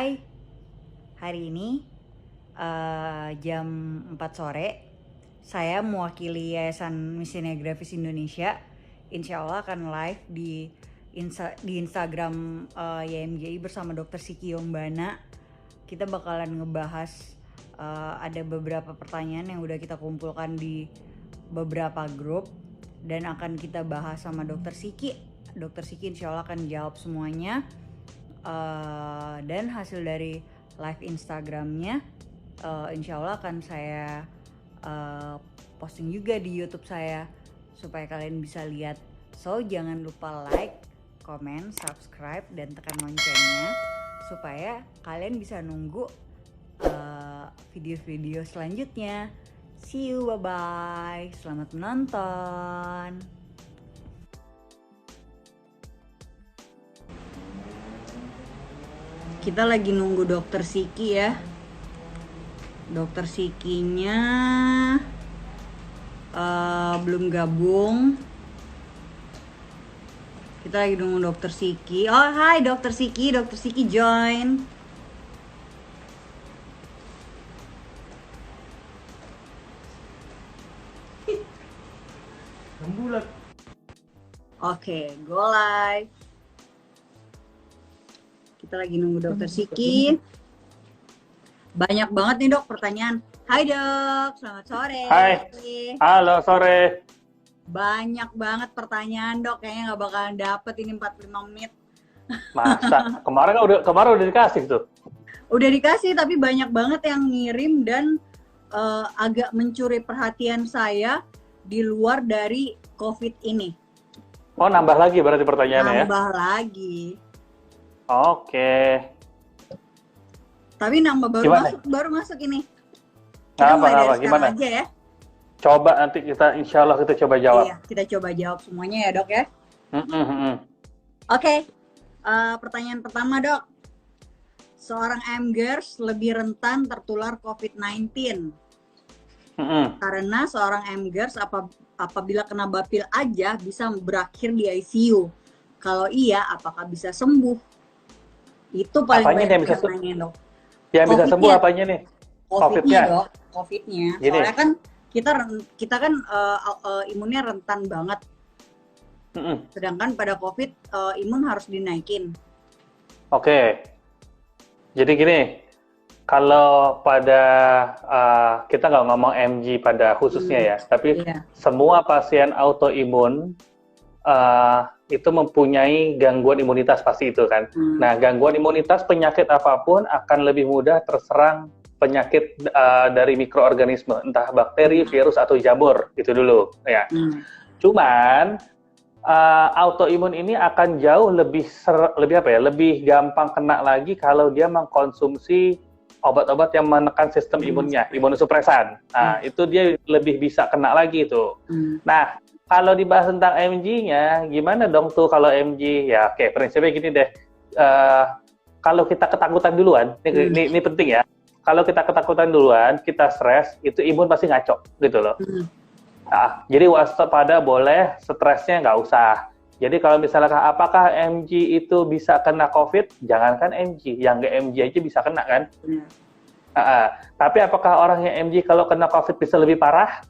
Hai, hari ini jam 4 sore, saya mewakili Yayasan Misinya Grafis Indonesia. Insya Allah akan live di Instagram YMGI bersama Dr. Siki Yombana. Kita bakalan ngebahas ada beberapa pertanyaan yang udah kita kumpulkan di beberapa grup dan akan kita bahas sama Dr. Siki. Dr. Siki insya Allah akan jawab semuanya. Dan hasil dari live Instagramnya insya Allah akan saya posting juga di YouTube saya supaya kalian bisa lihat. So jangan lupa like, comment, subscribe, dan tekan loncengnya supaya kalian bisa nunggu video-video selanjutnya. See you, bye-bye. Selamat menonton. Kita lagi nunggu Dokter Siki ya. Dokter Sikinya belum gabung. Kita lagi nunggu Dokter Siki. Oh, hai Dokter Siki. Dokter Siki join. Bulat. Oke, go live. Kita lagi nunggu Dokter Siki. Banyak banget nih dok pertanyaan. Hai dok, selamat sore. Hai, halo sore. Banyak banget pertanyaan dok, kayaknya nggak bakalan dapet ini 45 menit. Masa? Kemarin udah dikasih tuh. Udah dikasih tapi banyak banget yang ngirim dan agak mencuri perhatian saya di luar dari COVID ini. Oh nambah lagi berarti pertanyaannya ya? Nambah lagi. Oke. Tapi nambah baru masuk ini. Kita mulai dari sekarang gimana? aja ya. Coba nanti insya Allah kita coba jawab. Iya, kita coba jawab semuanya ya dok ya. Oke, pertanyaan pertama dok. Seorang AMGers lebih rentan tertular COVID-19 karena seorang AMGers apabila kena bapil aja bisa berakhir di ICU. Kalau iya, apakah bisa sembuh? Itu paling apanya banyak yang bisa pertanyaan dok. Yang bisa sembuh apanya nih? COVID-nya dok, COVID-nya. Gini. Soalnya kan kita kan imunnya rentan banget. Sedangkan pada COVID imun harus dinaikin. Oke. Jadi gini, kalau pada kita nggak ngomong MG pada khususnya ya, tapi semua pasien autoimun itu mempunyai gangguan imunitas pasti itu kan. Nah, gangguan imunitas penyakit apapun akan lebih mudah terserang penyakit dari mikroorganisme, entah bakteri, virus atau jamur itu dulu ya. Cuman autoimun ini akan jauh lebih gampang kena lagi kalau dia mengkonsumsi obat-obat yang menekan sistem imunnya, imunosupresan. Nah, itu dia lebih bisa kena lagi itu. Nah, kalau dibahas tentang MG-nya, gimana dong tuh kalau MG? Ya, oke, prinsipnya gini deh. Kalau kita ketakutan duluan, ini penting ya. Kalau kita ketakutan duluan, kita stres, itu imun pasti ngaco, gitu loh. Nah, jadi waspada boleh, stresnya nggak usah. Jadi kalau misalnya apakah MG itu bisa kena COVID? Jangankan MG, yang nggak MG aja bisa kena kan? Tapi apakah orang yang MG kalau kena COVID bisa lebih parah?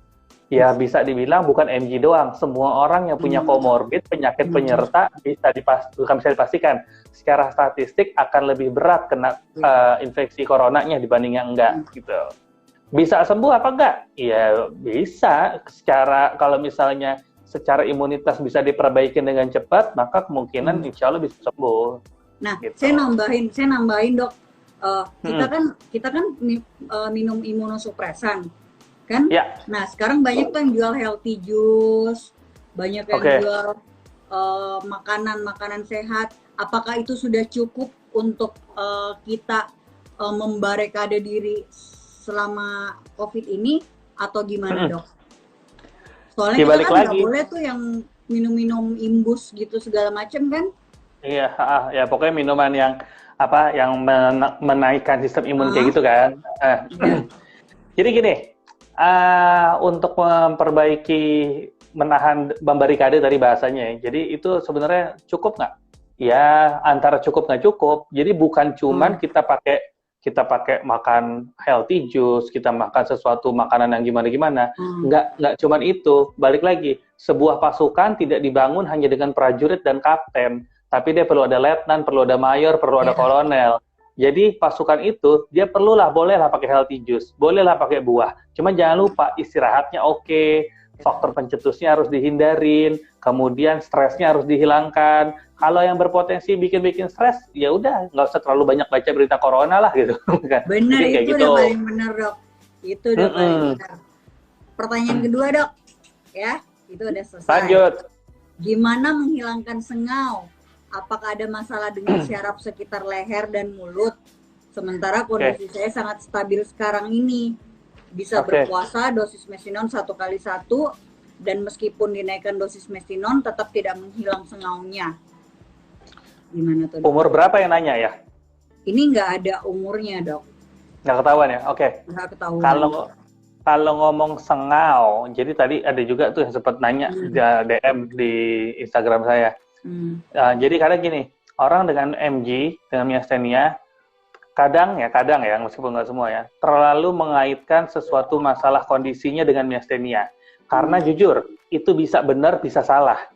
Ya bisa dibilang bukan MG doang, semua orang yang punya komorbid, penyakit penyerta bukan bisa dipastikan. Secara statistik akan lebih berat kena infeksi coronanya dibanding yang enggak gitu. Bisa sembuh apa enggak? Ya bisa. Kalau misalnya secara imunitas bisa diperbaiki dengan cepat, maka kemungkinan insya Allah bisa sembuh. Nah, gitu. saya nambahin dok. Kita kan minum imunosupresan. Kan? Ya. Nah, sekarang banyak tuh yang jual healthy juice, banyak yang jual makanan sehat. Apakah itu sudah cukup untuk kita membarekade diri selama COVID ini atau gimana dok? Soalnya kita kan nggak boleh tuh yang minum-minum imbus gitu segala macam kan? Iya, ya pokoknya minuman yang menaikkan sistem imun kayak gitu kan. Jadi gini. Untuk memperbaiki membarikade dari bahasanya, jadi itu sebenarnya cukup nggak? ya antara cukup nggak cukup. Jadi bukan cuman kita pakai makan healthy juice, kita makan sesuatu makanan yang gimana-gimana. Nggak cuman itu. Balik lagi, sebuah pasukan tidak dibangun hanya dengan prajurit dan kapten, tapi dia perlu ada letnan, perlu ada mayor, perlu ada kolonel. Jadi pasukan itu dia bolehlah pakai healthy juice, bolehlah pakai buah. Cuma jangan lupa istirahatnya oke, faktor pencetusnya harus dihindarin, kemudian stresnya harus dihilangkan. Kalau yang berpotensi bikin stres, ya udah nggak usah terlalu banyak baca berita corona lah gitu. Benar, itu udah paling benar dok. Itu udah paling benar. Pertanyaan kedua dok, ya itu udah selesai. Lanjut. Gimana menghilangkan sengau? Apakah ada masalah dengan syaraf sekitar leher dan mulut? Sementara kondisi saya sangat stabil sekarang ini. Bisa berpuasa dosis mestinon 1x1, dan meskipun dinaikkan dosis mestinon tetap tidak menghilang sengaunya. Gimana tuh dok? Umur berapa yang nanya ya? Ini nggak ada umurnya dok. Nggak ketahuan ya? Oke. Nggak ketahuan. Kalau ngomong sengau, jadi tadi ada juga tuh yang sempat nanya DM di Instagram saya. Jadi kadang gini, orang dengan MG, dengan miastenia, kadang ya, meskipun nggak semua ya, terlalu mengaitkan sesuatu masalah kondisinya dengan miastenia. Karena jujur, itu bisa benar, bisa salah.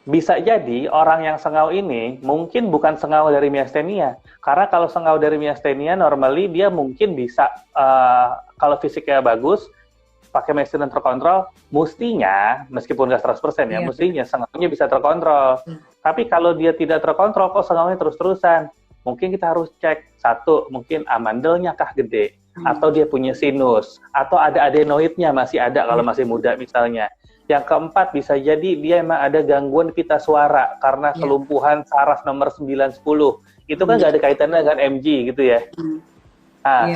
Bisa jadi orang yang sengau ini mungkin bukan sengau dari miastenia. Karena kalau sengau dari miastenia, normally dia mungkin bisa, kalau fisiknya bagus, pakai mestinon terkontrol, mestinya, meskipun nggak 100% ya, mestinya sengaunya bisa terkontrol. Tapi kalau dia tidak terkontrol, kok sengaunya terus-terusan? Mungkin kita harus cek, satu, mungkin amandelnya kah gede, atau dia punya sinus, atau ada adenoidnya masih ada kalau masih muda misalnya. Yang keempat, bisa jadi dia emang ada gangguan pita suara, karena kelumpuhan saraf nomor 9-10. Itu kan nggak ada kaitannya dengan MG gitu ya.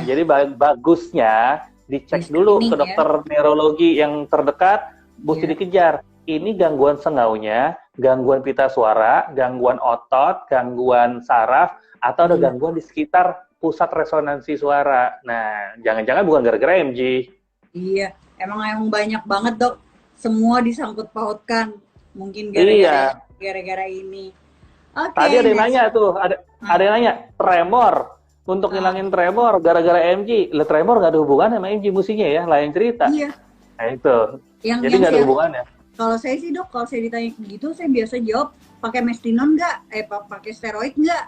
Jadi bagusnya, dicek dulu ke dokter neurologi yang terdekat, mesti dikejar. Ini gangguan sengaunya, gangguan pita suara, gangguan otot, gangguan saraf, atau ada gangguan di sekitar pusat resonansi suara. Nah, jangan-jangan bukan gara-gara MG. Iya, emang banyak banget dok. Semua disangkut pautkan. Mungkin gara-gara ini. Tadi ada yang nanya tuh, ada yang nanya, tremor. Untuk ngilangin tremor gara-gara MG, tremor nggak ada hubungan sama MG musinya ya, lain cerita. Iya. Nah itu. Jadi nggak ada hubungannya. Kalau saya sih dok, kalau saya ditanya gitu, saya biasa jawab pakai mestinon nggak, pakai steroid nggak?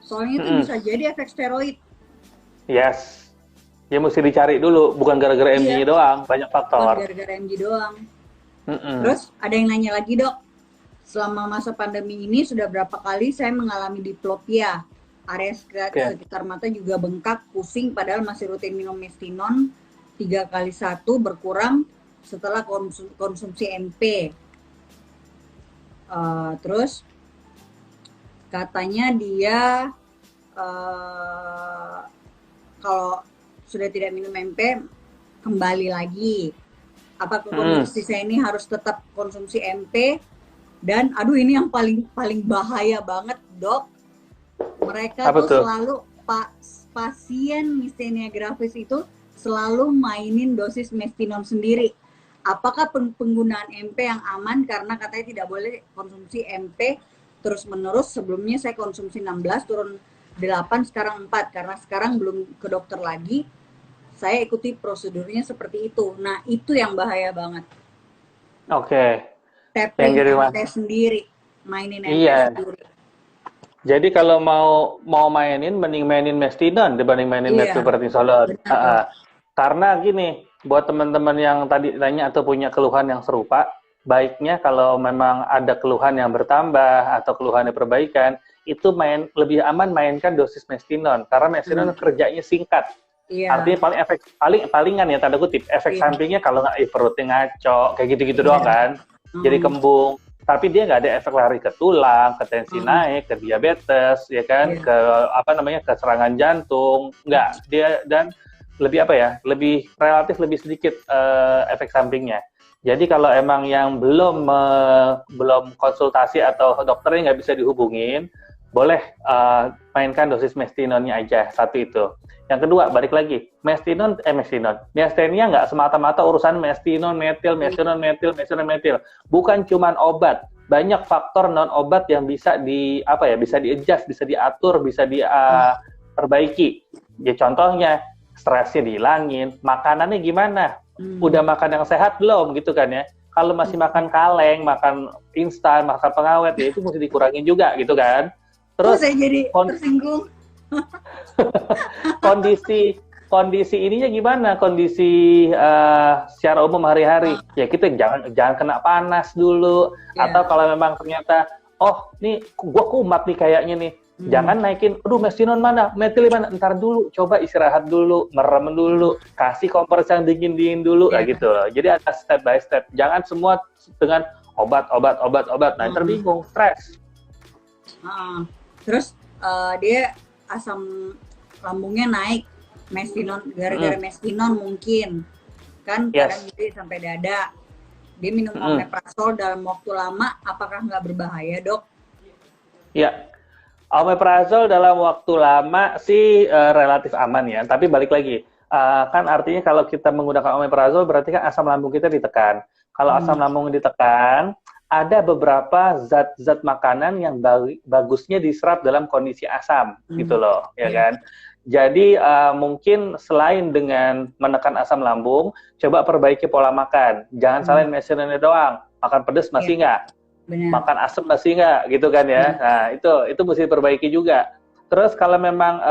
Soalnya itu bisa jadi efek steroid. Yes. Ya mesti dicari dulu, bukan gara-gara MG doang, banyak faktor. Bukan gara-gara MG doang. Terus ada yang nanya lagi dok, selama masa pandemi ini sudah berapa kali saya mengalami diplopia? Area sekitar mata juga bengkak, pusing, padahal masih rutin minum mestinon 3x1 berkurang setelah konsumsi MP. Terus katanya dia kalau sudah tidak minum MP kembali lagi. Apakah kondisi saya ini harus tetap konsumsi MP? Dan aduh ini yang paling bahaya banget dok. Mereka selalu pasien miastenia gravis itu selalu mainin dosis mestinon sendiri. Apakah penggunaan MP yang aman, karena katanya tidak boleh konsumsi MP terus-menerus? Sebelumnya saya konsumsi 16, turun 8, sekarang 4. Karena sekarang belum ke dokter lagi, saya ikuti prosedurnya seperti itu. Nah, itu yang bahaya banget. Tapping MP sendiri, mainin MP sendiri. Jadi kalau mau mainin, mending mainin mestinon dibanding mainin methylprednisolone. Karena gini, buat teman-teman yang tadi tanya atau punya keluhan yang serupa, baiknya kalau memang ada keluhan yang bertambah atau keluhan yang perbaikan, itu lebih aman mainkan dosis mestinon, karena mestinon kerjanya singkat. Artinya palingan ya, tanda kutip, efek sampingnya kalau nggak perutnya ngaco, kayak gitu-gitu doang kan, jadi kembung. Tapi dia nggak ada efek lari ke tulang, ke tensi naik, ke diabetes, ya kan, ke ke serangan jantung, nggak. Dia dan lebih lebih relatif lebih sedikit efek sampingnya. Jadi kalau emang yang belum konsultasi atau dokternya nggak bisa dihubungin, boleh mainkan dosis mestinonnya aja, satu itu. Yang kedua, balik lagi, miastenia nggak semata-mata urusan mestinon, metil. Bukan cuman obat. banyak faktor non obat yang bisa bisa di-adjust, bisa diatur, bisa diperbaiki. Ya contohnya stresnya dihilangin, makanannya gimana? Udah makan yang sehat belum gitu kan ya? Kalau masih makan kaleng, makan instan, makan pengawet ya itu mesti dikurangin juga gitu kan. Terus saya jadi tersinggung. kondisi ininya gimana? Kondisi secara umum hari-hari. Ya kita jangan kena panas dulu. Atau kalau memang ternyata, oh nih gue kumat nih kayaknya nih. Jangan naikin, aduh mestinon mana, metil mana, ntar dulu, coba istirahat dulu, merem dulu, kasih kompres yang dingin-dingin dulu, gitu loh. Jadi ada step by step. Jangan semua dengan obat. Nah, terbingung, stres. Terus dia asam lambungnya naik, mestinon, gara-gara mestinon mungkin. Kan kadang jadi sampai dada. Dia minum omeprazol dalam waktu lama, apakah nggak berbahaya, Dok? Ya, omeprazol dalam waktu lama sih relatif aman ya, tapi balik lagi, kan artinya kalau kita menggunakan omeprazol berarti kan asam lambung kita ditekan. Kalau asam lambung ditekan, ada beberapa zat-zat makanan yang bagusnya diserap dalam kondisi asam, gitu loh, ya kan? Jadi mungkin selain dengan menekan asam lambung, coba perbaiki pola makan. Jangan salahin mesinnya doang, makan pedas masih nggak? Makan asam masih nggak gitu kan ya. Nah itu mesti diperbaiki juga. Terus kalau memang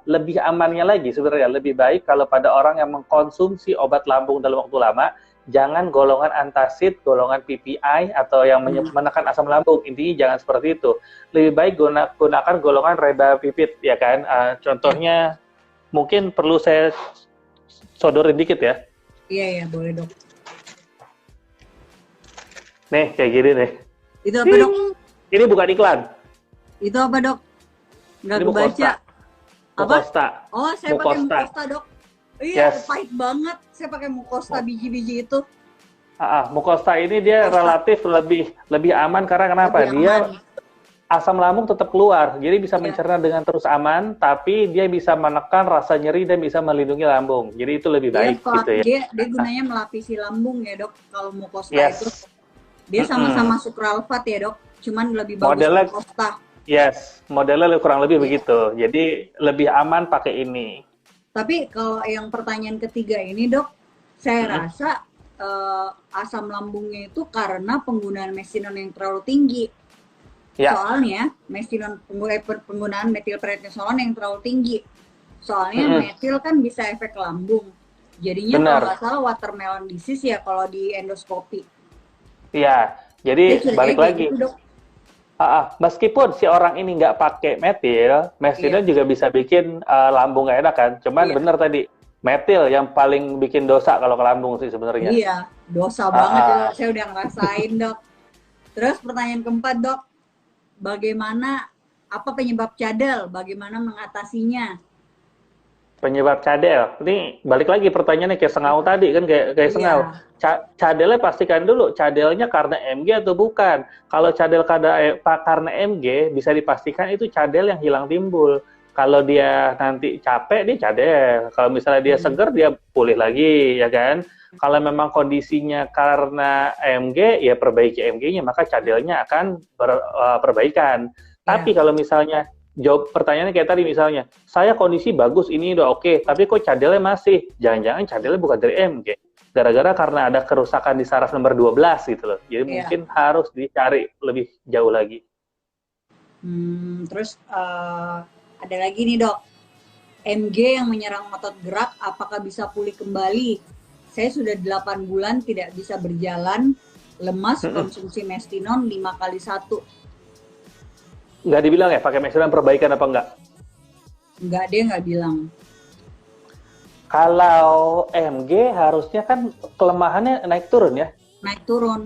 lebih amannya lagi sebenarnya lebih baik kalau pada orang yang mengkonsumsi obat lambung dalam waktu lama, jangan golongan antacid, golongan PPI atau yang menekan asam lambung. Intinya jangan seperti itu. Lebih baik gunakan golongan rebapipid ya kan. Contohnya mungkin perlu saya sodorin dikit ya. Iya boleh Dok. Nih kayak gini nih. Itu apa Dok? Ini bukan iklan. Itu apa Dok? Nggak kebaca. Apa? Mucosta. Oh, saya pakai Mucosta Dok. Iya, pahit banget. Saya pakai Mucosta biji-biji itu. Mucosta ini dia relatif lebih aman karena kenapa? Dia asam lambung tetap keluar, jadi bisa mencerna dengan terus aman, tapi dia bisa menekan rasa nyeri dan bisa melindungi lambung. Jadi itu lebih baik gitu ya. Dia gunanya melapisi lambung ya Dok. Kalau Mucosta itu. Dia sama-sama sukralfat ya Dok, cuman lebih bagus Mucosta. Modelnya kurang lebih begitu. Jadi lebih aman pakai ini. Tapi kalau yang pertanyaan ketiga ini Dok, saya rasa asam lambungnya itu karena penggunaan mestinon yang terlalu tinggi. Soalnya penggunaan metilprednisolon yang terlalu tinggi. Soalnya metil kan bisa efek lambung. Jadinya kalau nggak salah watermelon disease ya kalau di endoskopi. Iya, jadi balik lagi. Gitu, meskipun si orang ini nggak pakai metil, mestinon juga bisa bikin lambung nggak enak kan. Cuman bener tadi, metil yang paling bikin dosa kalau ke lambung sih sebenarnya. Iya, dosa banget ya. Saya udah ngerasain Dok. Terus pertanyaan keempat Dok, bagaimana apa penyebab cadel? Bagaimana mengatasinya? Penyebab cadel, ini balik lagi pertanyaannya kayak sengau tadi kan kayak sengau. Cadelnya pastikan dulu, cadelnya karena MG atau bukan. Kalau cadel karena MG bisa dipastikan itu cadel yang hilang timbul. Kalau dia nanti capek dia cadel, kalau misalnya dia seger dia pulih lagi ya kan. Kalau memang kondisinya karena MG ya perbaiki MG-nya, maka cadelnya akan perbaikan. Tapi kalau misalnya jawab pertanyaannya kayak tadi misalnya, saya kondisi bagus ini udah oke, tapi kok cadelnya masih? Jangan-jangan cadelnya bukan dari MG. Gara-gara karena ada kerusakan di saraf nomor 12 gitu loh. Jadi mungkin harus dicari lebih jauh lagi. Terus ada lagi nih Dok, MG yang menyerang otot gerak apakah bisa pulih kembali? Saya sudah 8 bulan tidak bisa berjalan, lemas, konsumsi mestinon 5x1. Nggak dibilang ya pakai mestinon perbaikan apa enggak? Enggak, dia nggak bilang. Kalau MG harusnya kan kelemahannya naik turun ya? Naik turun.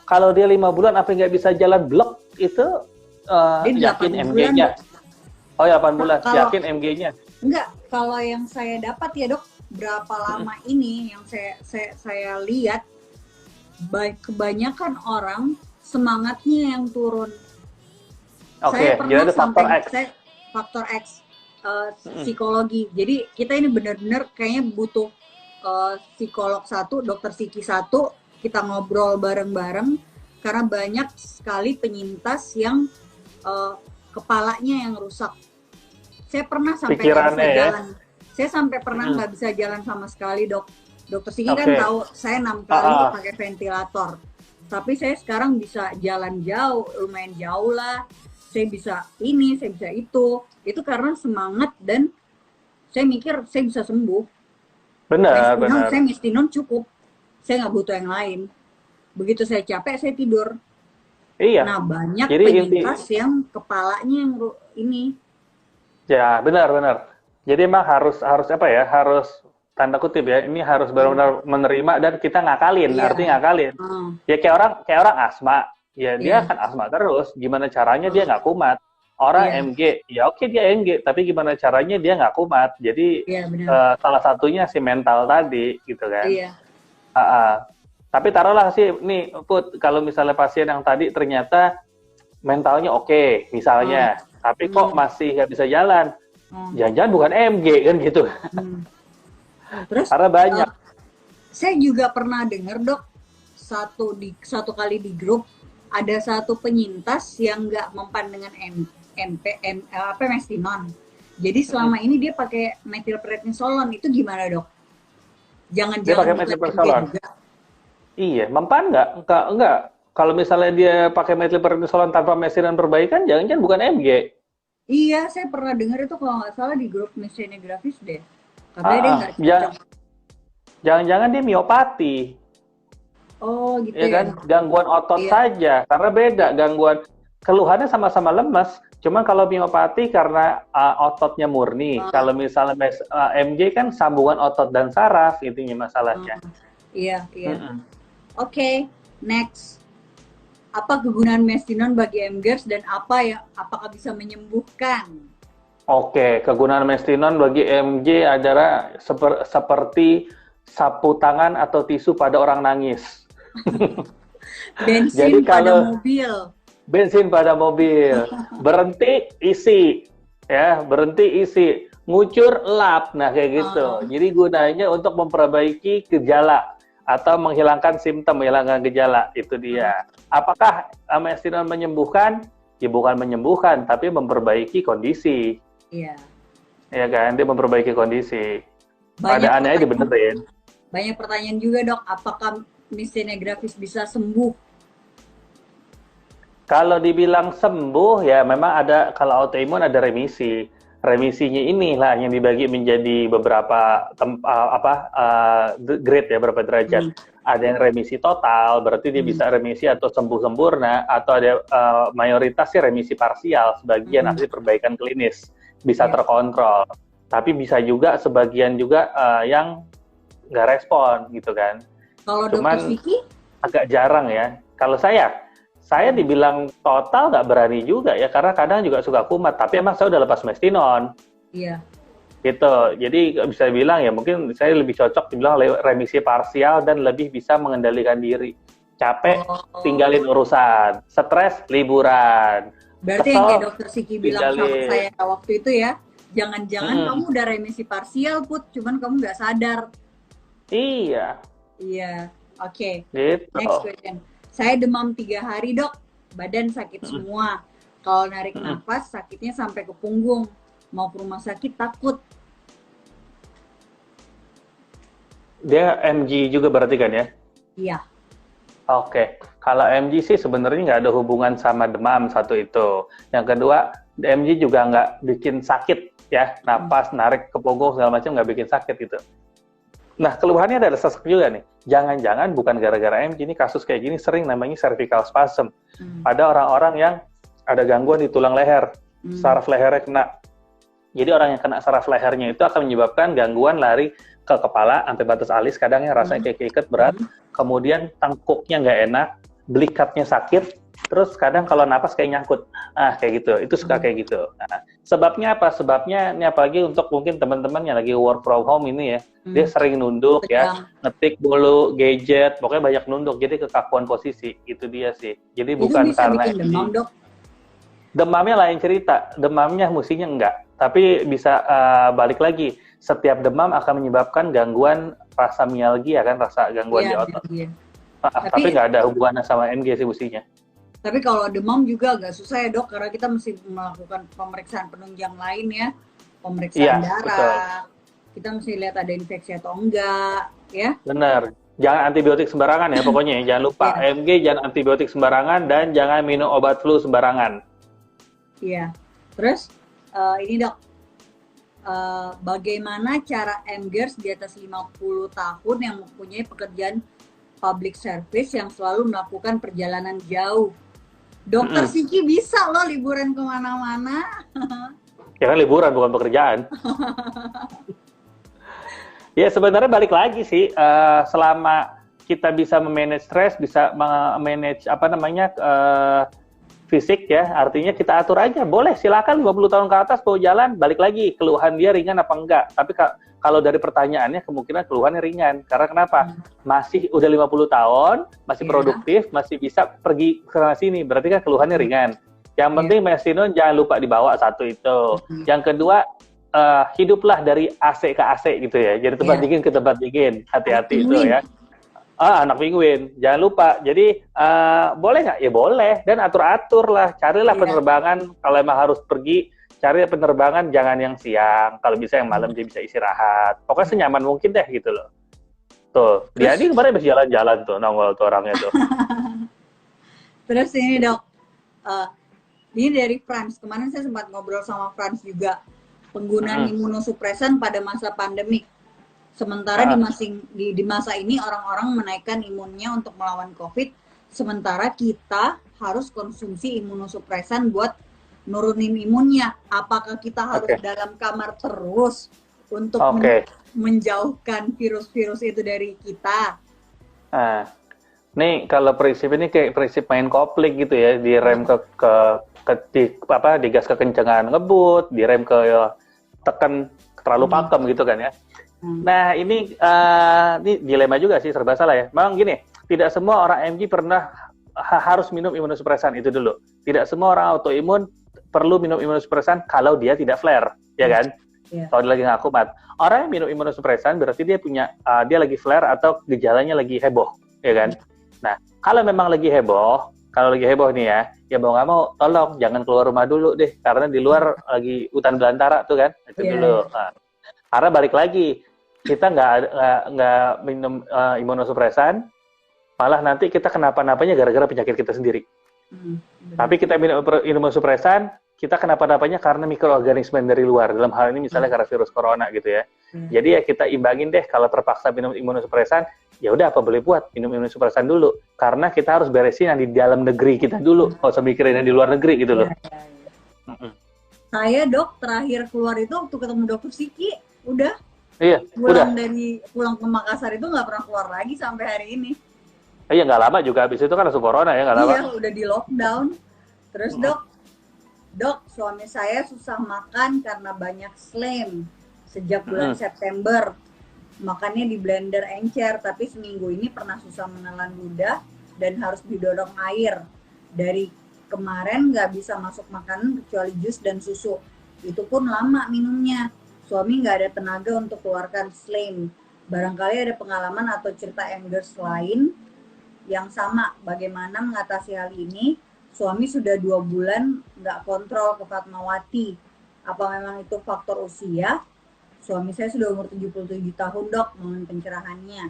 Kalau dia 5 bulan apa nggak bisa jalan blok itu yakin MG-nya. Oh ya 8 bulan, yakin MG-nya. Enggak, kalau yang saya dapat ya Dok, berapa lama ini yang saya lihat kebanyakan orang semangatnya yang turun. Oke, jadi ada faktor X. Faktor X psikologi. Jadi kita ini benar-benar kayaknya butuh psikolog satu, dokter psiki satu, kita ngobrol bareng-bareng karena banyak sekali penyintas yang kepalanya yang rusak. Saya pernah sampai nggak bisa jalan. Saya sampai pernah nggak bisa jalan sama sekali, Dok. Dokter Siki kan tahu saya 6 kali pakai ventilator. Tapi saya sekarang bisa jalan jauh, lumayan jauh lah. Saya bisa ini, saya bisa itu. Itu karena semangat dan saya mikir saya bisa sembuh. Benar. Saya Mistinun cukup. Saya nggak butuh yang lain. Begitu saya capek, saya tidur. Iya. Nah, banyak penyintas yang kepalanya yang ini. Ya, benar. Jadi emang harus apa ya? Harus tanda kutip ya. Ini harus benar-benar menerima dan kita ngakalin. Artinya ngakalin. Ya kayak orang asma. Ya dia akan asma terus. Gimana caranya dia nggak kumat? Orang MG, ya oke dia MG, tapi gimana caranya dia nggak kumat? Jadi salah satunya si mental tadi, gitu kan? Iya. Tapi taruhlah sih, nih Put, kalau misalnya pasien yang tadi ternyata mentalnya oke, misalnya, tapi kok masih nggak bisa jalan, jangan-jangan bukan MG kan gitu. Terus? Karena banyak. Saya juga pernah dengar, Dok, satu kali di grup ada satu penyintas yang nggak mempan dengan Mestinon. Jadi selama ini dia pakai methylprednisolone, itu gimana, Dok? Jangan pakai methylprednisolone. Iya, mempan enggak. Kalau misalnya dia pakai methylprednisolone tanpa mestinon perbaikan, jangan-jangan bukan MG. Iya, saya pernah dengar itu kalau nggak salah di grup Mistinografis deh. Katanya dia nggak cocok. Jangan-jangan dia miopati. Oh, gitu ya. Kan? Gangguan otot saja, karena beda gangguan. Keluhannya sama-sama lemas, cuman kalau miopati karena ototnya murni. Kalau misalnya MG kan sambungan otot dan saraf, intinya masalahnya. Iya. Oke, next. Apa kegunaan Mestinon bagi MGers dan apakah bisa menyembuhkan? Oke, kegunaan Mestinon bagi MG adalah seperti sapu tangan atau tisu pada orang nangis. Bensin pada mobil. Bensin pada mobil. Berhenti, isi. Ya, berhenti, isi. Ngucur, lap. Nah, kayak gitu. Jadi gunanya untuk memperbaiki gejala atau menghilangkan simptom, menghilangkan gejala. Itu dia. Apakah Mestinon menyembuhkan? Ya bukan menyembuhkan, tapi memperbaiki kondisi. Iya. Ya kan, dia memperbaiki kondisi. Keadaannya dibenerin. Banyak pertanyaan juga, Dok. Apakah Mistinografis bisa sembuh? Kalau dibilang sembuh, ya memang ada, kalau autoimun ada remisi. Remisinya inilah yang dibagi menjadi beberapa grade ya, beberapa derajat. Ada yang remisi total, berarti dia bisa remisi atau sembuh sempurna, atau ada mayoritas sih remisi parsial, sebagian hasil perbaikan klinis, bisa terkontrol. Tapi bisa juga sebagian juga yang nggak respon gitu kan. Kalau Dokter Siki? Agak jarang ya. Kalau saya dibilang total nggak berani juga ya, karena kadang juga suka kumat, tapi emang saya udah lepas Mestinon. Iya. Gitu, jadi bisa bilang ya mungkin saya lebih cocok dibilang remisi parsial dan lebih bisa mengendalikan diri. Capek, tinggalin urusan. Stres, liburan. Berarti yang kayak Dokter Siki bilang sama saya waktu itu ya, jangan-jangan kamu udah remisi parsial, Put, cuman kamu nggak sadar. Iya. Iya, oke. Gitu. Next question. Saya demam 3 hari, Dok. Badan sakit semua. Kalau narik nafas, sakitnya sampai ke punggung. Mau ke rumah sakit, takut. Dia MG juga berarti kan ya? Iya. Oke. Kalau MG sih sebenarnya nggak ada hubungan sama demam, satu itu. Yang kedua, MG juga nggak bikin sakit ya. Nafas, narik ke punggung, segala macam nggak bikin sakit gitu. Nah, keluhannya ada sesak juga nih. Jangan-jangan bukan gara-gara MG, ini kasus kayak gini sering namanya cervical spasm. Pada orang-orang yang ada gangguan di tulang leher, saraf lehernya kena. Jadi orang yang kena saraf lehernya itu akan menyebabkan gangguan lari ke kepala, sampai batas alis, kadang yang rasanya kayak keikat berat, kemudian tengkuknya nggak enak, belikatnya sakit, terus kadang kalau napas kayak nyangkut. Kayak gitu, itu suka kayak gitu. Nah, sebabnya apa? Sebabnya ini apalagi untuk mungkin teman-teman yang lagi work from home ini ya, dia sering nunduk ya, ngetik dulu, gadget, pokoknya banyak nunduk, jadi kekakuan posisi, itu dia sih. Jadi itu bukan bisa karena bikin demam, Dok? Demamnya lain cerita, demamnya mestinya enggak, tapi bisa balik lagi, setiap demam akan menyebabkan gangguan rasa mialgia kan, rasa gangguan di otot. Tapi nggak ada hubungannya sama MG sih mestinya. Tapi kalau demam juga agak susah ya dok, karena kita mesti melakukan pemeriksaan penunjang lain ya, pemeriksaan darah, betul. Kita mesti lihat ada infeksi atau enggak, ya. Benar. Jangan antibiotik sembarangan ya pokoknya. Jangan lupa MG, jangan antibiotik sembarangan dan jangan minum obat flu sembarangan. Iya. Terus ini dok, bagaimana cara MGers di atas 50 tahun yang mempunyai pekerjaan public service yang selalu melakukan perjalanan jauh? Dokter Siki bisa loh liburan kemana-mana. Ya kan liburan bukan pekerjaan. Ya sebenarnya balik lagi sih, selama kita bisa memanage stres, bisa memanage fisik ya, artinya kita atur aja. Boleh silakan 50 tahun ke atas mau jalan, balik lagi keluhan dia ringan apa enggak. Tapi kalau dari pertanyaannya kemungkinan keluhannya ringan. Karena kenapa? Masih udah 50 tahun, masih produktif, masih bisa pergi ke sini. Berarti kan keluhannya ringan. Yang penting mestinon jangan lupa dibawa satu itu. Yang kedua, hiduplah dari AC ke AC gitu ya. Jadi tempat dingin ke tempat dingin. Hati-hati itu ya. Anak penguin. Jangan lupa. Jadi boleh nggak? Ya boleh. Dan atur-atur lah. Carilah penerbangan kalau emang harus pergi. Cari penerbangan jangan yang siang. Kalau bisa yang malam dia bisa istirahat. Pokoknya senyaman mungkin deh gitu loh. Tuh. Dia ini kemarin bisa jalan-jalan tuh. Nongol tuh orangnya tuh. Terus ini dok. Ini dari Frans. Kemarin saya sempat ngobrol sama Frans juga. Penggunaan imunosupresan pada masa pandemik. Sementara di masa ini orang-orang menaikkan imunnya untuk melawan COVID. Sementara kita harus konsumsi imunosupresan buat nurunin imunnya. Apakah kita harus dalam kamar terus untuk menjauhkan virus-virus itu dari kita? Nih kalau prinsip ini kayak prinsip main kopling gitu ya, direm digas kekencangan ngebut, direm ke tekan terlalu pakem gitu kan ya. Nah ini dilema juga sih, serba salah ya. Memang gini, tidak semua orang MG pernah harus minum imunosupresan itu dulu. Tidak semua orang autoimun perlu minum imunosupresan kalau dia tidak flare, ya kan? Kalau dia lagi nggak kumat. Orang yang minum imunosupresan berarti dia punya dia lagi flare atau gejalanya lagi heboh, ya kan? Nah, kalau memang lagi heboh, nih ya mau nggak mau tolong jangan keluar rumah dulu deh, karena di luar lagi hutan belantara tuh kan, itu dulu. Nah, karena balik lagi kita nggak minum imunosupresan, malah nanti kita kenapa-napanya gara-gara penyakit kita sendiri. Tapi kita minum imunosupresan, kita kenapa-napanya karena mikroorganisme dari luar. Dalam hal ini misalnya karena virus corona gitu ya. Jadi ya kita imbangin deh, kalau terpaksa minum imunosupresan, ya udah apa boleh buat minum imunosupresan dulu. Karena kita harus beresin yang di dalam negeri kita dulu, nggak usah mikirin yang di luar negeri gitu loh. Saya dok terakhir keluar itu waktu ketemu dokter Siki, udah. Iya, pulang ke Makassar itu nggak pernah keluar lagi sampai hari ini. Iya nggak lama juga, habis itu kan langsung corona ya, nggak lama. Iya, udah di lockdown. Terus dok, suami saya susah makan karena banyak slam sejak bulan September. Makannya di blender encer, tapi seminggu ini pernah susah menelan ludah dan harus didorong air. Dari kemarin nggak bisa masuk makanan kecuali jus dan susu. Itu pun lama minumnya. Suami nggak ada tenaga untuk keluarkan slam. Barangkali ada pengalaman atau cerita MGers lain yang sama, bagaimana mengatasi hal ini? Suami sudah 2 bulan nggak kontrol ke Fatmawati. Apa memang itu faktor usia? Suami saya sudah umur 77 tahun dok, mohon pencerahannya.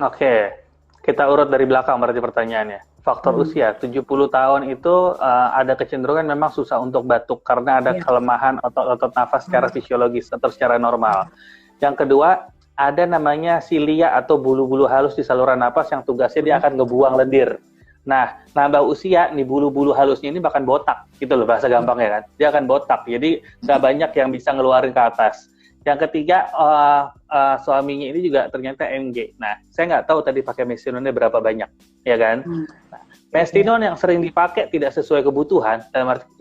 Oke, kita urut dari belakang berarti pertanyaannya. Faktor usia, 70 tahun itu ada kecenderungan memang susah untuk batuk karena ada kelemahan otot-otot nafas secara fisiologis atau secara normal. Yang kedua, ada namanya silia atau bulu-bulu halus di saluran napas yang tugasnya dia akan ngebuang lendir. Nah, nambah usia, nih bulu-bulu halusnya ini bahkan botak, gitu loh bahasa gampangnya kan. Dia akan botak, jadi nggak banyak yang bisa ngeluarin ke atas. Yang ketiga, suaminya ini juga ternyata MG. Nah, saya nggak tahu tadi pakai mestinonnya berapa banyak, ya kan? Nah, mestinon yang sering dipakai tidak sesuai kebutuhan,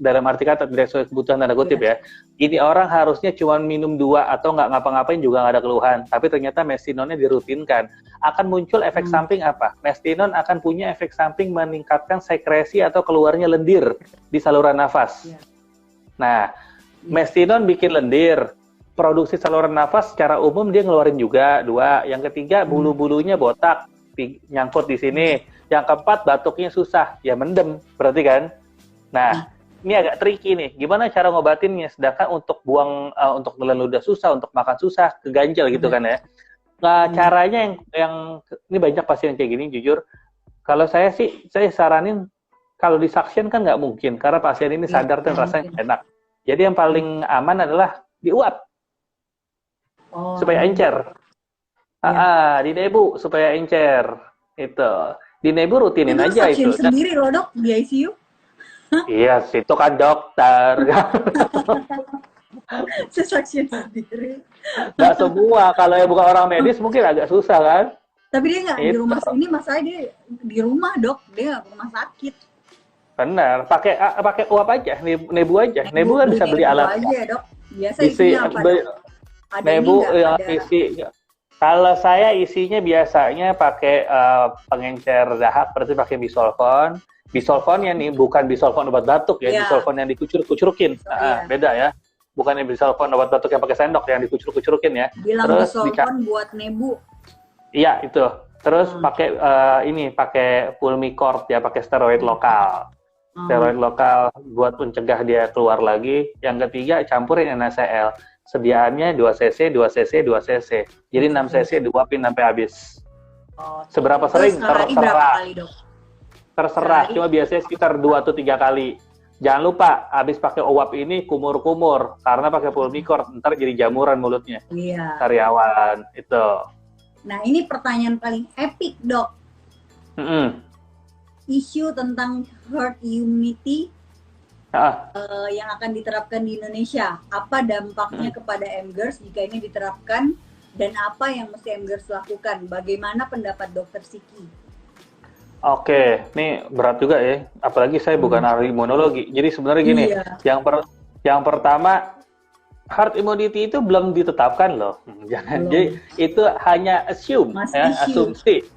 dalam arti kata tidak sesuai kebutuhan tanda kutip ya. Ini orang harusnya cuma minum 2 atau nggak ngapa-ngapain juga nggak ada keluhan. Tapi ternyata mestinonnya dirutinkan. Akan muncul efek samping apa? Mestinon akan punya efek samping meningkatkan sekresi atau keluarnya lendir di saluran nafas. Nah, mestinon bikin lendir. Produksi saluran nafas secara umum dia ngeluarin juga 2. Yang ketiga, bulu-bulunya botak. nyangkut di sini. Yang keempat, batuknya susah, ya mendem, berarti kan? Nah, ini agak tricky nih. Gimana cara ngobatinnya? Sedangkan untuk buang, untuk nelan ludah susah, untuk makan susah, keganjal gitu kan ya. Nah, caranya yang ini banyak pasien kayak gini, jujur. Kalau saya sih, saya saranin kalau di suction kan nggak mungkin, karena pasien ini sadar dan rasanya enak. Jadi yang paling aman adalah diuap, supaya encer. Di nebu supaya encer. Itu. Di nebu rutinin aja itu. Sendiri loh dok di ICU. Iya, itu kan dokter. Suction sendiri. Nggak semua. Kalau yang bukan orang medis mungkin agak susah kan. Tapi dia nggak di rumah ini, masalahnya dia di rumah dok, dia nggak ke rumah sakit. Benar, pakai uap aja, nebu aja. Nebu kan bisa beli alat. Aja dok. Biasa isinya apa? Ada nebu yang isi. Kalau saya isinya biasanya pakai pengencer dahak, berarti pakai bisolvon. Bisolvon yang bukan bisolvon obat batuk ya, bisolvon yang dikucur-kucurukin. Beda ya. Bukan yang bisolvon obat batuk yang pakai sendok, yang dikucur-kucurukin ya. Bilang terus bisolvon buat nebu. Iya, itu. Terus pakai pakai Pulmicort ya, pakai steroid lokal. Steroid lokal buat mencegah dia keluar lagi. Yang ketiga, campurin NaCl. Sediaannya 2 cc, 2 cc, 2 cc. Jadi 6 cc diuapin sampai habis. Seberapa sering? Terserah. Terserah, cuma biasanya sekitar 2 atau 3 kali. Jangan lupa, habis pakai uap ini kumur-kumur. Karena pakai Pulmicort, ntar jadi jamuran mulutnya. Iya. Karyawan, itu. Nah, ini pertanyaan paling epic, dok. Isu tentang herd immunity yang akan diterapkan di Indonesia. Apa dampaknya kepada MGERS jika ini diterapkan? Dan apa yang mesti MGERS lakukan? Bagaimana pendapat dokter Siki? Oke, ini berat juga ya. Apalagi saya bukan ahli imunologi. Jadi sebenarnya gini, yang pertama, herd immunity itu belum ditetapkan loh. Jangan. Jadi itu hanya asumsi.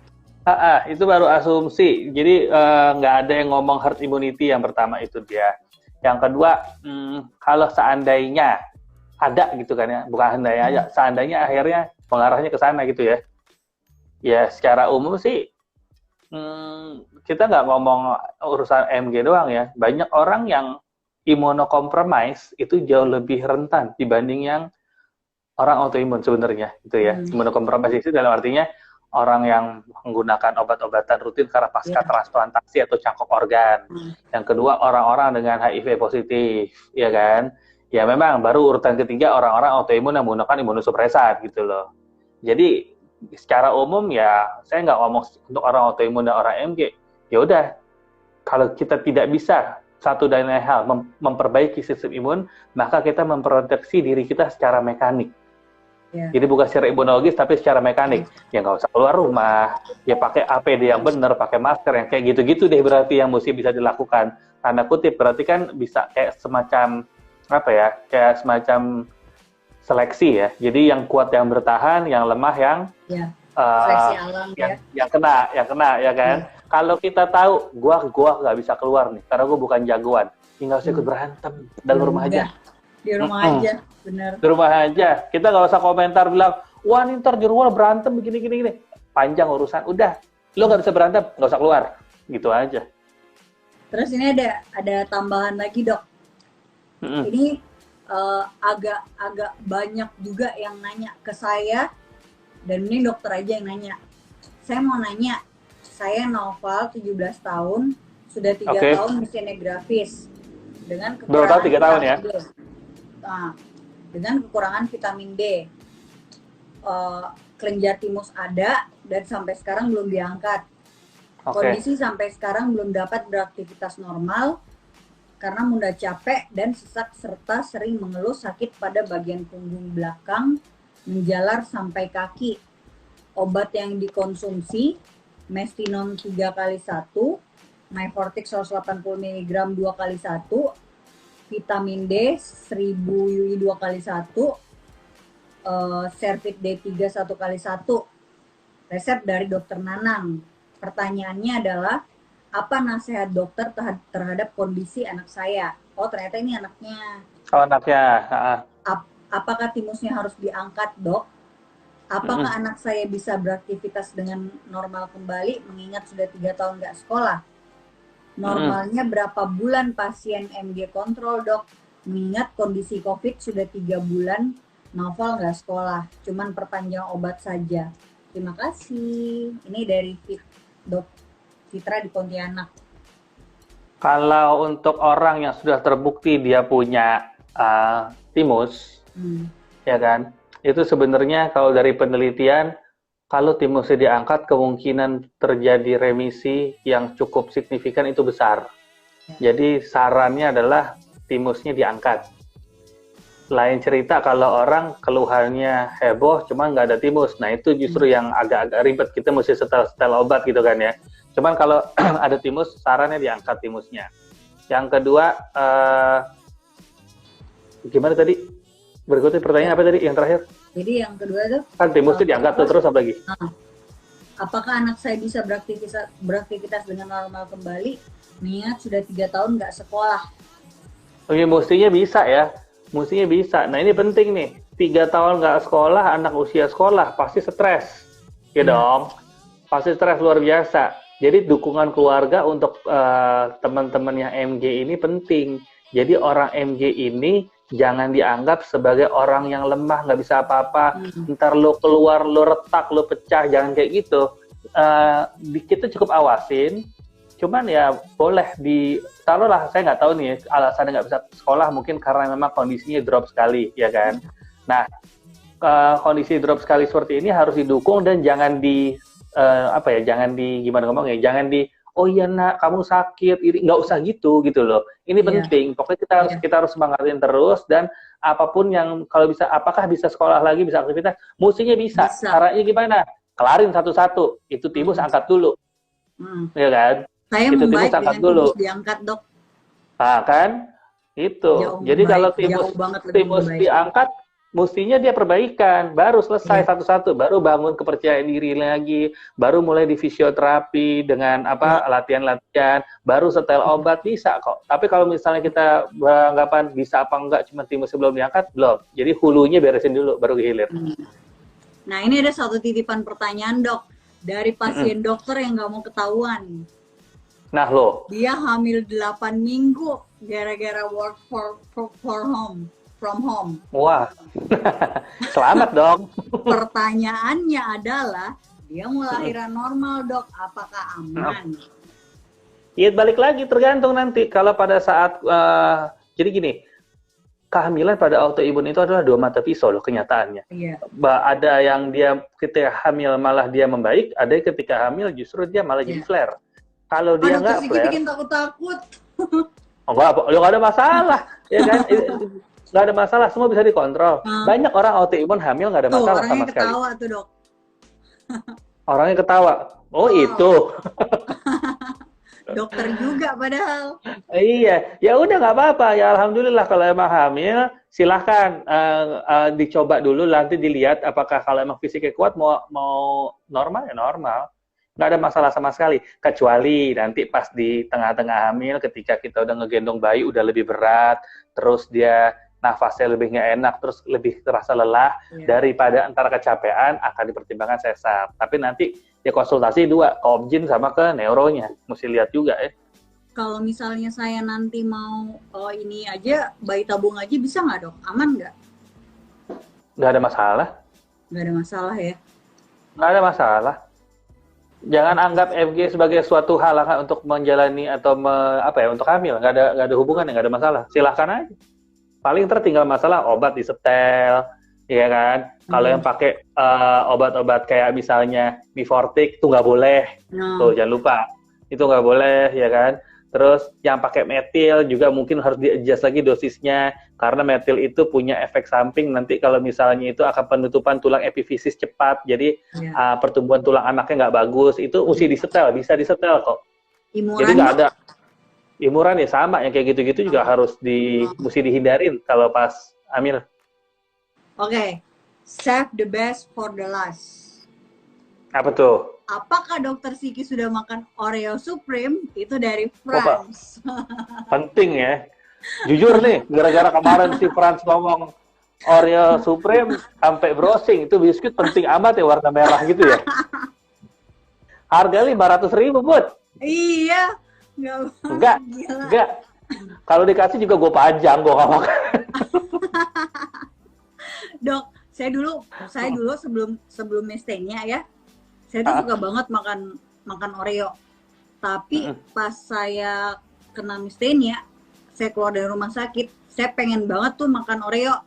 Itu baru asumsi. Jadi nggak ada yang ngomong herd immunity yang pertama itu dia. Yang kedua, kalau seandainya ada gitu kan ya, bukan seandainya aja, seandainya akhirnya mengarahnya ke sana gitu ya. Ya secara umum sih kita nggak ngomong urusan MG doang ya. Banyak orang yang imunokompromis itu jauh lebih rentan dibanding yang orang autoimun sebenarnya gitu ya. Imunokompromis itu dalam artinya orang yang menggunakan obat-obatan rutin karena pasca transplantasi atau cangkok organ. Yang kedua orang-orang dengan HIV positif, ya kan? Ya memang baru urutan ketiga orang-orang autoimun yang menggunakan imunosupresan gitu loh. Jadi secara umum ya saya nggak ngomong untuk orang autoimun dan orang MG. Ya udah, kalau kita tidak bisa satu dan lain hal memperbaiki sistem imun, maka kita memproteksi diri kita secara mekanik. Jadi bukan secara imunologis tapi secara mekanik. Ya nggak usah keluar rumah, ya pakai APD yang benar, pakai masker yang kayak gitu-gitu deh berarti yang mesti bisa dilakukan. Tanda kutip berarti kan bisa kayak semacam apa ya? Kayak semacam seleksi ya. Jadi yang kuat yang bertahan, yang lemah yang seleksi alam yang kena ya kan. Kalau kita tahu gua nggak bisa keluar nih karena gua bukan jagoan, nggak usah ikut berantem dalam rumah aja. Di rumah aja, benar. Di rumah aja. Kita nggak usah komentar bilang, wah ini ntar di rumah berantem begini. Panjang urusan. Udah, lo nggak bisa berantem, nggak usah keluar. Gitu aja. Terus ini ada tambahan lagi dok. Ini agak banyak juga yang nanya ke saya, dan ini dokter aja yang nanya. Saya mau nanya, saya Noval 17 tahun, sudah 3 tahun misalnya grafis dengan kekurangan 3 tahun ya? Dengan kekurangan vitamin B. Kelenjar timus ada dan sampai sekarang belum diangkat. Kondisi sampai sekarang belum dapat beraktivitas normal karena mudah capek dan sesak serta sering mengeluh sakit pada bagian punggung belakang menjalar sampai kaki. Obat yang dikonsumsi Mestinon 3x1, Myfortic 180 mg 2x1, vitamin D 1000 UI 2x1, Serpit D3 1x1, resep dari dokter Nanang. Pertanyaannya adalah, apa nasihat dokter terhadap kondisi anak saya? Oh ternyata ini anaknya. Oh anaknya. Apakah timusnya harus diangkat dok? Apakah anak saya bisa beraktivitas dengan normal kembali mengingat sudah 3 tahun nggak sekolah? Normalnya berapa bulan pasien MG kontrol, Dok? Mengingat kondisi COVID sudah 3 bulan, Novel nggak sekolah, cuman perpanjang obat saja. Terima kasih. Ini dari Dok Fitra di Pontianak. Kalau untuk orang yang sudah terbukti dia punya timus, ya kan, itu sebenarnya kalau dari penelitian, kalau timusnya diangkat, kemungkinan terjadi remisi yang cukup signifikan itu besar. Jadi sarannya adalah timusnya diangkat. Lain cerita kalau orang keluhannya heboh, cuma nggak ada timus. Nah itu justru yang agak-agak ribet, kita mesti setel obat gitu kan ya. Cuman kalau ada timus, sarannya diangkat timusnya. Yang kedua, gimana tadi? Berikutnya pertanyaan apa tadi? Yang terakhir? Jadi yang kedua tuh kan timusnya diangkat tuh, terus apa lagi? Apakah anak saya bisa beraktivitas dengan normal kembali mengingat sudah 3 tahun nggak sekolah? Oh ya, mestinya bisa ya, mestinya bisa. Nah ini penting nih, 3 tahun nggak sekolah, anak usia sekolah pasti stres, ya dong, pasti stres luar biasa. Jadi dukungan keluarga untuk teman-teman yang MG ini penting. Jadi orang MG ini jangan dianggap sebagai orang yang lemah, nggak bisa apa-apa, ntar lo keluar, lo retak, lo pecah, jangan kayak gitu. Kita cukup awasin, cuman ya boleh taruhlah, saya nggak tahu nih, alasannya nggak bisa sekolah mungkin karena memang kondisinya drop sekali, ya kan. Nah, kondisi drop sekali seperti ini harus didukung dan jangan jangan gimana ngomongnya, jangan oh iya nak, kamu sakit, ini nggak usah gitu loh. Ini penting. Pokoknya kita harus semangatin terus, dan apapun yang kalau bisa, apakah bisa sekolah lagi, bisa aktivitas, mestinya bisa. Caranya gimana? Kelarin satu-satu. Itu timus angkat dulu, ya kan? Saya itu membaik timus angkat dengan dulu. timus diangkat, Dok. Nah kan, itu. Jadi kalau timus diangkat, mestinya dia perbaikan, baru selesai satu-satu, baru bangun kepercayaan diri lagi, baru mulai di fisioterapi dengan latihan-latihan, baru setel obat, bisa kok. Tapi kalau misalnya kita beranggapan bisa apa enggak, cuma timusnya belum diangkat, belum. Jadi hulunya beresin dulu, baru hilir. Nah ini ada satu titipan pertanyaan, Dok, dari pasien dokter yang nggak mau ketahuan. Nah lo. Dia hamil 8 minggu gara-gara work from home. Wah, selamat dong. Pertanyaannya adalah, dia mau lahiran normal, Dok, apakah aman? Iya, balik lagi, tergantung nanti. Kalau pada saat, jadi gini, kehamilan pada autoimun itu adalah 2 mata pisau loh kenyataannya. Iya. Ada yang dia ketika hamil malah dia membaik, ada yang ketika hamil justru dia malah jadi flare. Kalau dia nggak flare, bikin takut-takut. Nggak ada masalah, ya kan? Nggak ada masalah, semua bisa dikontrol. Banyak orang autoimun hamil nggak ada masalah sama sekali. Orangnya ketawa tuh, Dok. Orangnya ketawa. Oh. Itu. Dokter juga padahal. Iya, ya udah nggak apa-apa. Ya alhamdulillah kalau emang hamil, silahkan dicoba dulu, nanti dilihat apakah kalau emang fisiknya kuat mau normal ya normal. Nggak ada masalah sama sekali, kecuali nanti pas di tengah-tengah hamil, ketika kita udah ngegendong bayi udah lebih berat, terus dia nafasnya lebih nggak enak, terus lebih terasa lelah, daripada antara kecapean akan dipertimbangkan sesar. Tapi nanti ya konsultasi 2, ke obgyn sama ke neuronya, mesti lihat juga ya. Kalau misalnya saya nanti mau ini aja, bayi tabung aja bisa nggak, Dok? Aman nggak? Nggak ada masalah. Nggak ada masalah ya? Nggak ada masalah. Jangan anggap FG sebagai suatu halangan untuk menjalani atau untuk hamil. Nggak ada hubungan, nggak ada masalah. Silahkan aja. Paling tertinggal masalah obat disetel, ya kan? Kalau yang pakai obat-obat kayak misalnya Mifortik itu nggak boleh. Tuh jangan lupa, itu nggak boleh, ya kan? Terus yang pakai metil juga mungkin harus di-adjust lagi dosisnya, karena metil itu punya efek samping nanti kalau misalnya itu akan penutupan tulang epifisis cepat, jadi pertumbuhan tulang anaknya nggak bagus, itu mesti disetel, bisa disetel kok. Imuran jadi nggak ada imuran ya sama, yang kayak gitu-gitu juga harus mesti dihindarin kalau pas hamil. Oke, save the best for the last. Apa tuh? Apakah Dokter Siki sudah makan Oreo Supreme? Itu dari Franz. Penting ya. Jujur nih, gara-gara kemarin si Franz ngomong Oreo Supreme sampai browsing, itu biskuit penting amat ya warna merah gitu ya. Harga 500.000, Bud. Iya, Enggak, gila. enggak. Kalau dikasih juga gue pajang, gue nggak makan. Dok, saya dulu sebelum mestenya ya, saya tuh suka banget makan Oreo. Tapi pas saya kena mistenia, saya keluar dari rumah sakit, saya pengen banget tuh makan Oreo.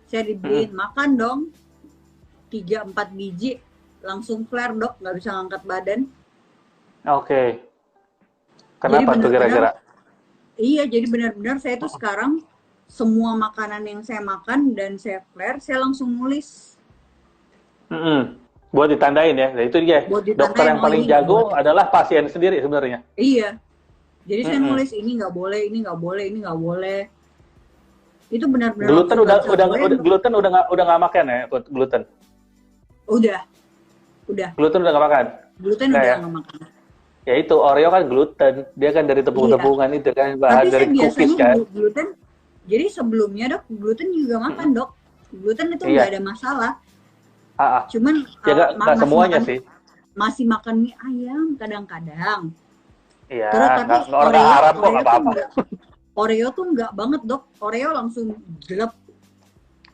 Saya dibeliin, makan dong 3-4 biji, langsung flare dok, nggak bisa ngangkat badan. Oke. Kenapa tuh kira-kira? Iya, jadi benar-benar saya tuh sekarang semua makanan yang saya makan dan saya flare, saya langsung nulis. Buat ditandain ya. Nah, itu dia. Dokter yang paling jago adalah pasien sendiri sebenarnya. Iya. Jadi saya nulis ini nggak boleh, ini nggak boleh, ini nggak boleh. Itu benar-benar. Gluten udah nggak makan ya, gluten. Udah. Gluten udah nggak makan. Gluten udah nggak makan. Ya itu Oreo kan gluten, dia kan dari tepung-tepungan itu kan, bahan dari cookies kan. Gluten. Jadi sebelumnya dok, gluten juga makan dok. Gluten itu nggak ada masalah. Cuman ya nggak semuanya sih. Masih makan mie ayam kadang-kadang. Iya. Tapi orang Arab kok nggak apa-apa. Oreo tuh nggak banget dok. Oreo langsung gelap.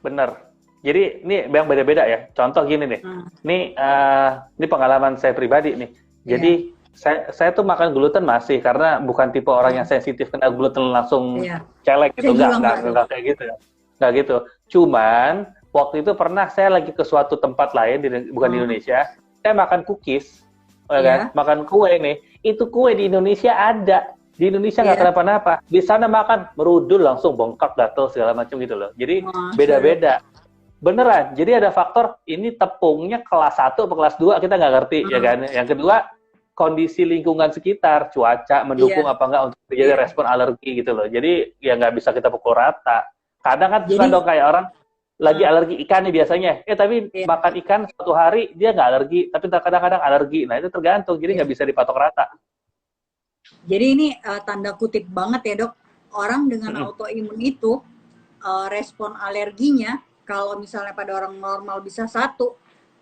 Bener. Jadi ini yang beda-beda ya. Contoh gini nih. Ini pengalaman saya pribadi nih. Jadi saya tuh makan gluten masih karena bukan tipe orang yang sensitif kena gluten langsung celek gitu. Enggak kayak gitu ya. Enggak gitu. Cuman waktu itu pernah saya lagi ke suatu tempat lain bukan di Indonesia. Saya makan cookies, kan? Makan kue nih. Itu kue di Indonesia ada. Di Indonesia nggak kenapa-napa. Di sana makan merudul langsung bengkak, gatel segala macam gitu loh. Jadi beda-beda. Beneran. Jadi ada faktor ini tepungnya kelas 1 atau kelas 2 kita nggak ngerti ya kan. Yang kedua kondisi lingkungan sekitar, cuaca mendukung apa enggak untuk terjadi respon alergi gitu loh. Jadi ya nggak bisa kita pukul rata. Kadang kan suka dong kayak orang lagi alergi ikan nih biasanya. Tapi makan ikan suatu hari dia nggak alergi, tapi kadang-kadang alergi. Nah itu tergantung, jadi nggak bisa dipatok rata. Jadi ini tanda kutip banget ya dok. Orang dengan autoimun itu respon alerginya kalau misalnya pada orang normal bisa 1,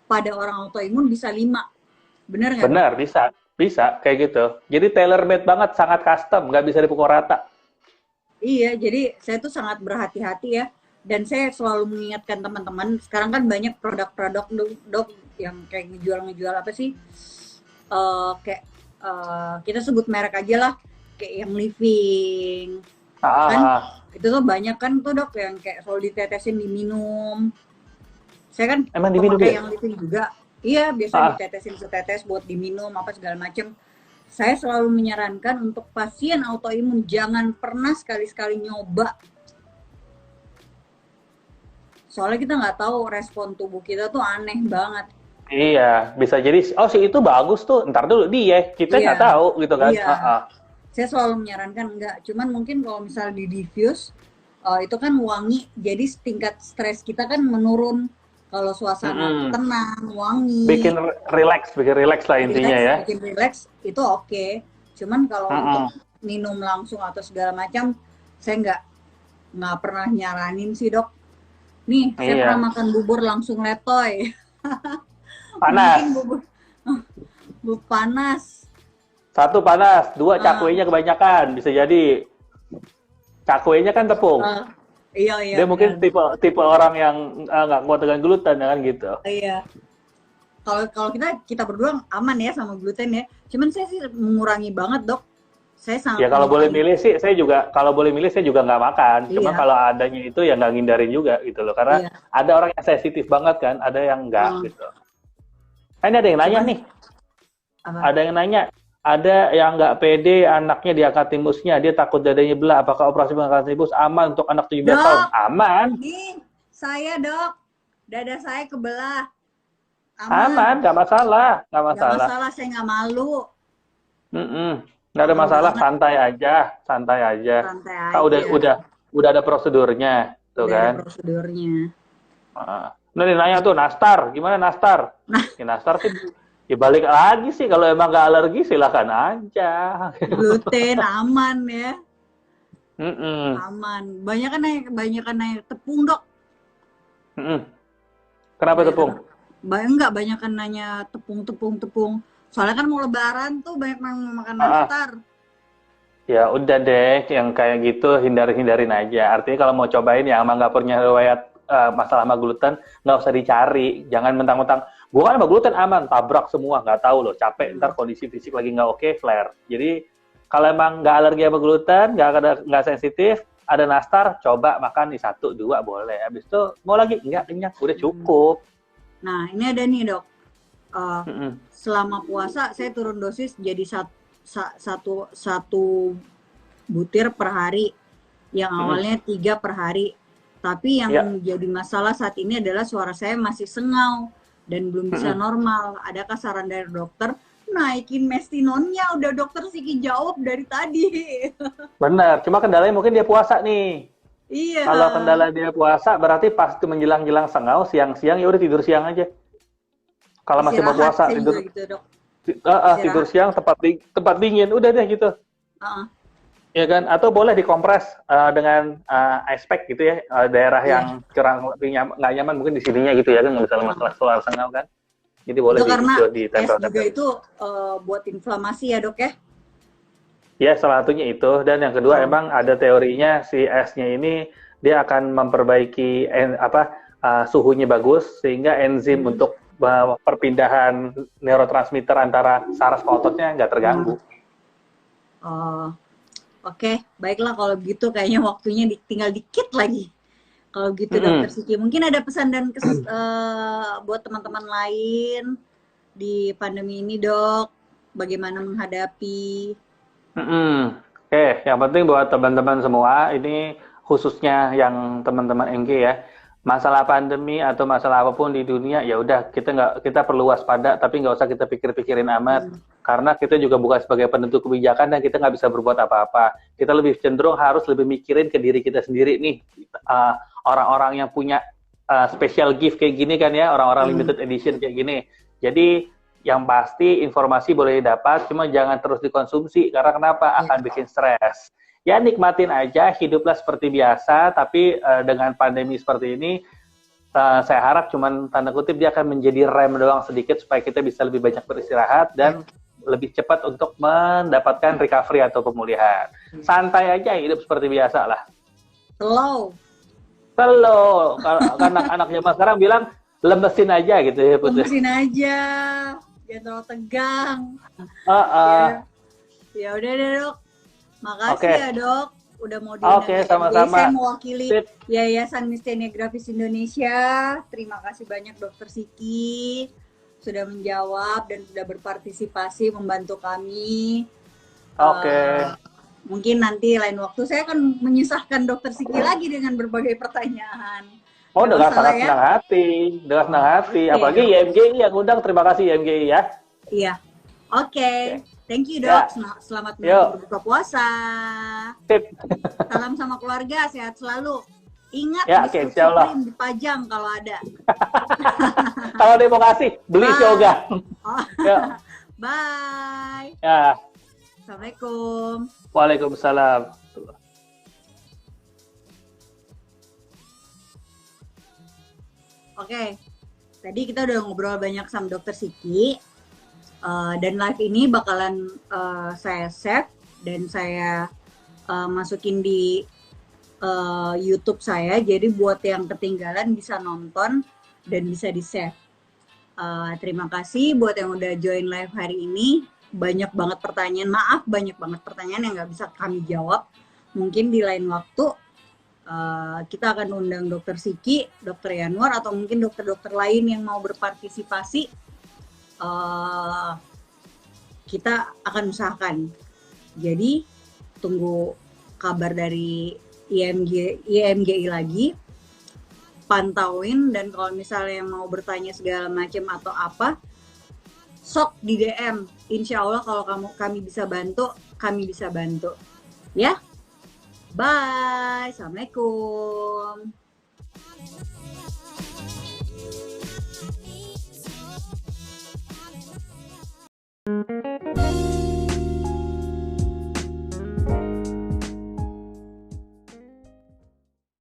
pada orang autoimun bisa 5. Bener nggak? Benar, bisa kayak gitu. Jadi tailor made banget, sangat custom, nggak bisa dipukul rata. Iya, jadi saya tuh sangat berhati-hati ya. Dan saya selalu mengingatkan teman-teman, sekarang kan banyak produk-produk dok yang kayak ngejual apa sih? Kita sebut merek aja lah, kayak yang Living. Kan itu tuh banyak kan tuh dok yang kayak selalu ditetesin diminum. Saya kan emang diminum pakai yang Living juga. Iya, biasa ditetesin setetes buat diminum apa segala macem. Saya selalu menyarankan untuk pasien autoimun jangan pernah sekali-sekali nyoba. Soalnya kita nggak tahu respon tubuh kita tuh aneh banget. Iya, bisa jadi sih itu bagus tuh. Ntar dulu kita nggak tahu gitu kan. Iya. Saya selalu menyarankan enggak. Cuman mungkin kalau misalnya di diffuse itu kan wangi, jadi tingkat stres kita kan menurun. Kalau suasana tenang, wangi. Bikin relax lah intinya ya. Bikin relax itu oke. Cuman kalau untuk minum langsung atau segala macam, saya nggak pernah nyaranin sih dok. Nih, saya pernah makan bubur langsung letoy. Panas. Bubur panas. 1 panas, 2 cakwenya kebanyakan, bisa jadi. Cakwenya kan tepung. Iya. Dia mungkin tipe orang yang nggak kuat dengan gluten kan gitu. Iya. Kalau kita berdua aman ya sama gluten ya. Cuman saya sih mengurangi banget dok. Saya sangat. Ya kalau boleh milih sih, saya juga nggak makan. Cuma kalau adanya itu ya nggak ngindarin juga gitu loh. Karena ada orang yang sensitif banget kan, ada yang nggak gitu. Ini ada yang nanya nih. Ada yang nanya. Ada yang nggak pede anaknya diangkat timusnya, dia takut dadanya belah. Apakah operasi pengangkatan timus aman untuk anak 17 tahun? Aman. Nih, saya dok, dada saya kebelah. Aman, nggak masalah. Nggak masalah, saya nggak malu. Nggak ada masalah, santai aja. Kak, udah ada prosedurnya, tuh kan? Ada prosedurnya. Nah, nanya tuh, nastar, gimana nastar? Ya, nastar sih. Ya balik lagi sih, kalau emang nggak alergi silakan aja. Gluten aman ya. Aman. Banyak kan naik tepung dok. Mm-mm. Kenapa tepung? Nggak banyak kan nanya tepung. Soalnya kan mau lebaran tuh banyak yang mau makan Ah, nastar. ya udah deh, yang kayak gitu hindarin aja. Artinya kalau mau cobain yang emang nggak punya riwayat masalah sama gluten, nggak usah dicari. Jangan mentang-mentang, gue kan sama gluten aman, tabrak semua, nggak tahu loh, capek, ntar kondisi fisik lagi nggak oke, flare. Jadi kalau emang nggak alergi sama gluten, nggak sensitif, ada nastar, coba makan di 1, 2 boleh. Habis itu mau lagi, nggak kenyang, udah cukup. Nah, ini ada nih dok. Mm-mm. Selama puasa saya turun dosis jadi satu butir per hari. Yang awalnya 3 per hari. Tapi yang jadi masalah saat ini adalah suara saya masih sengau dan belum bisa normal. Adakah saran dari dokter? Naikin mestinonnya, udah dokter Siki jawab dari tadi. Benar, cuma kendalanya mungkin dia puasa nih. Iya. Kalau kendala dia puasa, berarti pas menjelang-jelang sengau, siang-siang, ya udah tidur siang aja. Kalau masih mau puasa, tidur gitu, dok. tidur siang tempat dingin, udah deh gitu. Ya kan? Atau boleh dikompres dengan ice pack gitu ya, daerah yang kurang lebih nggak nyaman mungkin di sininya gitu ya kan, nggak bisa masalah soal sengau kan. Jadi boleh itu karena es ditempel-tempel. juga itu buat inflamasi ya dok ya? Ya, salah satunya itu. Dan yang kedua, emang ada teorinya si esnya ini dia akan memperbaiki suhunya bagus sehingga enzim untuk perpindahan neurotransmitter antara saraf ke ototnya nggak terganggu. Oke, baiklah kalau gitu kayaknya waktunya tinggal dikit lagi. Kalau gitu dokter Siki, mungkin ada pesan dan buat teman-teman lain di pandemi ini dok, bagaimana menghadapi? Oke, yang penting buat teman-teman semua, ini khususnya yang teman-teman NG ya, masalah pandemi atau masalah apapun di dunia, ya udah kita perlu waspada, tapi nggak usah kita pikir-pikirin amat, karena kita juga bukan sebagai penentu kebijakan dan kita nggak bisa berbuat apa-apa. Kita lebih cenderung harus lebih mikirin ke diri kita sendiri nih, orang-orang yang punya special gift kayak gini kan ya, orang-orang limited edition kayak gini. Jadi yang pasti informasi boleh dapat, cuma jangan terus dikonsumsi, karena kenapa? Akan bikin stres. Ya nikmatin aja, hiduplah seperti biasa, tapi dengan pandemi seperti ini, saya harap cuman tanda kutip dia akan menjadi rem doang sedikit, supaya kita bisa lebih banyak beristirahat, dan lebih cepat untuk mendapatkan recovery atau pemulihan. Santai aja, hidup seperti biasa lah. Slow. Kalau anak-anak zaman sekarang bilang, lemesin aja gitu ya. Lemesin aja. Jangan terlalu tegang. Ya udah deh dok. Makasih ya dok. Udah mau diundang. Sama-sama. Saya mewakili Yayasan Myasthenia Gravis Indonesia. Terima kasih banyak dokter Siki sudah menjawab dan sudah berpartisipasi membantu kami. Mungkin nanti lain waktu saya akan menyusahkan dokter Siki lagi dengan berbagai pertanyaan. Oh, dengan sangat senang hati, apalagi YMGI yang undang, terima kasih YMGI ya. Iya, oke. Thank you dok, selamat berbuka puasa. Salam sama keluarga, sehat selalu. Ingat, Supreme dipajang kalau ada. Kalau dia mau kasih, beli yoga. Bye. Ya. Assalamualaikum. Waalaikumsalam. Oke, tadi kita udah ngobrol banyak sama dokter Siki, dan live ini bakalan saya save dan saya masukin di YouTube saya, jadi buat yang ketinggalan bisa nonton dan bisa di save. Terima kasih buat yang udah join live hari ini. Banyak banget pertanyaan, banyak banget pertanyaan yang nggak bisa kami jawab. Mungkin di lain waktu kita akan undang dokter Siki, dokter Yanuar, atau mungkin dokter-dokter lain yang mau berpartisipasi. Kita akan usahakan. Jadi tunggu kabar dari IMGI lagi, pantauin, dan kalau misalnya mau bertanya segala macam atau apa, sok di DM. Insya Allah kalau kami bisa bantu, kami bisa bantu. Ya. Bye. Assalamualaikum.